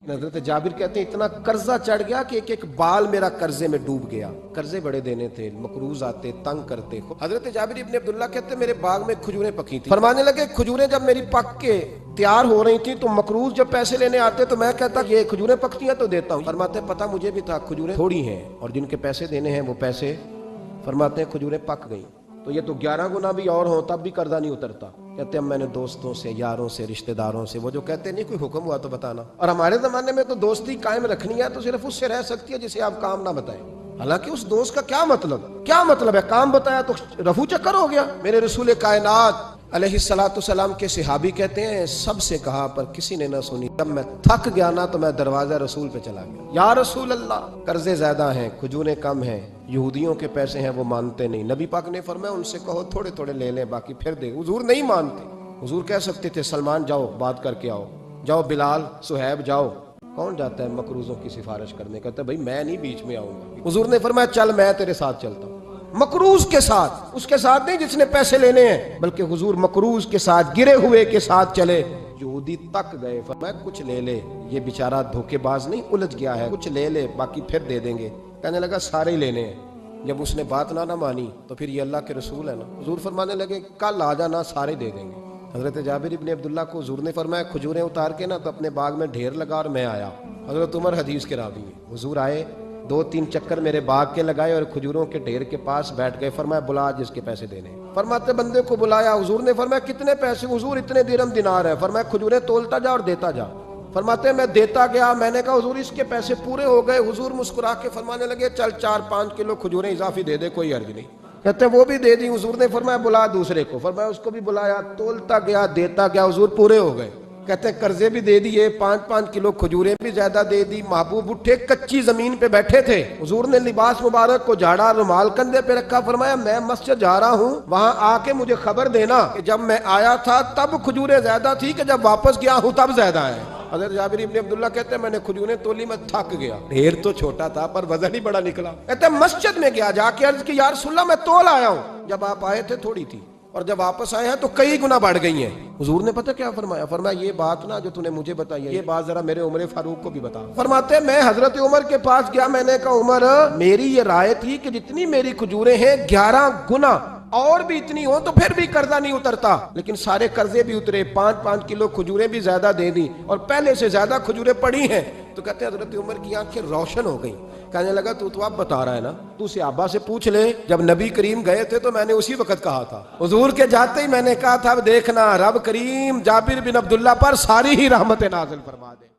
हजरत जाबिर कहते हैं इतना कर्जा चढ़ गया कि एक एक बाल मेरा कर्जे में डूब गया। कर्जे बड़े देने थे, मकरूज आते, तंग करते। हजरत जाबिर इब्ने अब्दुल्ला कहते मेरे बाग में खजूरें पकी थी। फरमाने लगे खजूरें जब मेरी पक के तैयार हो रही थी तो मकरूज जब पैसे लेने आते तो मैं कहता कि ये खजूरें पकती हैं तो देता हूँ। फरमाते पता मुझे भी था खजूरें थोड़ी हैं और जिनके पैसे देने हैं वो पैसे, फरमाते हैं खजूरें पक गई तो ये तो 11 गुना भी और हो तब भी कर्जा नहीं उतरता। कहते हैं मैंने दोस्तों से, यारों से, रिश्तेदारों से, वो जो कहते नहीं कोई हुक्म हुआ तो बताना। और हमारे जमाने में तो दोस्ती कायम रखनी है तो सिर्फ उससे रह सकती है जिसे आप काम ना बताएं। हालांकि उस दोस्त का क्या मतलब है, काम बताया तो रफू चक्कर हो गया। मेरे रसूल कायनात अलैहिस्सलातु सलाम के सहाबी कहते हैं सबसे कहा पर किसी ने ना सुनी। जब मैं थक गया ना तो मैं दरवाजा रसूल पे चला गया, या रसूल अल्लाह कर्जे ज्यादा हैं, खजूरें कम हैं, यहूदियों के पैसे हैं वो मानते नहीं। नबी पाक ने फरमाया उनसे कहो थोड़े थोड़े ले लें बाकी फिर दे। हुजूर नहीं मानते। हुजूर कह सकते थे सलमान जाओ बात करके आओ, जाओ बिलाल, सुहैब जाओ। कौन जाता है मकरूजों की सिफारिश करने? कहता है भाई मैं नहीं बीच में आऊंगा। हुजूर ने फरमाया चल मैं तेरे साथ चलता हूँ। मकरूज के साथ, उसके साथ नहीं जिसने पैसे लेने हैं, बल्कि हुजूर मकरूज के साथ, गिरे हुए के साथ चले। यहूदी तक गए, फरमाया कुछ ले ले, ये बेचारा धोखेबाज नहीं उलझ गया है, कुछ ले ले बाकी फिर दे देंगे। कहने लगा सारे ही लेने हैं। जब उसने बात ना मानी तो फिर ये अल्लाह के रसूल है ना। हुजूर फरमाने लगे कल आ जाना सारे दे देंगे। हजरत जाबिर इब्ने अब्दुल्ला को हुजूर ने फरमाया खजूरें उतार के ना तो अपने बाग में ढेर लगा और मैं आया। हजरत उमर हदीस के रावी है, हुजूर आए 2-3 चक्कर मेरे बाग के लगाए और खजूरों के ढेर के पास बैठ गए। फरमाया बुला जिसके पैसे देने। फरमाते बंदे को बुलाया। हुजूर ने फरमाया कितने पैसे? हुजूर इतने दिरहम दिनार है। फरमाया खजूरें तोलता जा और देता जा। फरमाते मैं देता गया। मैंने कहा हुजूर इसके पैसे पूरे हो गए। हुजूर मुस्कुरा के फरमाने लगे चल 4-5 किलो खजूरें इजाफी दे दे, कोई अर्ज नहीं। कहते वो भी दे दी। हुजूर ने फरमाया बुला दूसरे को। फरमाया उसको भी बुलाया, तोलता गया, देता गया। हुजूर पूरे हो गए। कहते कर्जे भी दे दिए, 5-5 किलो खजूरें भी ज्यादा दे दी। महबूब उठे, कच्ची जमीन पे बैठे थे। हुजूर ने लिबास मुबारक को झाड़ा, रुमाल कंधे पे रखा। फरमाया मैं मस्जिद जा रहा हूँ, वहां आके मुझे खबर देना कि जब मैं आया था तब खजूरें ज्यादा थी कि जब वापस गया हूँ तब ज्यादा है। हज़रत जाबिर इब्ने अब्दुल्ला कहते हैं मैंने खजूरें तोली, मैं थक गया। ढेर तो छोटा था पर वजन ही बड़ा निकला। कहते मस्जिद में गया, जाके अर्ज की या रसूलल्लाह मैं तोल आया हूँ, जब आप आए थे थोड़ी थी और जब वापस आए हैं तो कई गुना बढ़ गई हैं। हुजूर ने पता क्या फरमाया? फरमाया ये बात ना जो तूने मुझे बताई है, ये बात जरा मेरे उमर फारूक को भी बता। फरमाते मैं हजरत उमर के पास गया, मैंने कहा उमर मेरी ये राय थी कि जितनी मेरी खजूरें हैं 11 गुना और भी इतनी हो तो फिर भी कर्जा नहीं उतरता, लेकिन सारे कर्जे भी उतरे, 5-5 किलो खजूरें भी ज्यादा दे दी और पहले से ज्यादा खजूरें पड़ी हैं। तो कहते हैं हजरत उमर की आंखें रोशन हो गई। कहने लगा तू तो अब बता रहा है ना, तू सहाबा से पूछ ले, जब नबी करीम गए थे तो मैंने उसी वक्त कहा था। हुजूर के जाते ही मैंने कहा था अब देखना रब करीम जाबिर बिन अब्दुल्ला पर सारी ही रहमतें नाज़िल फरमा दे।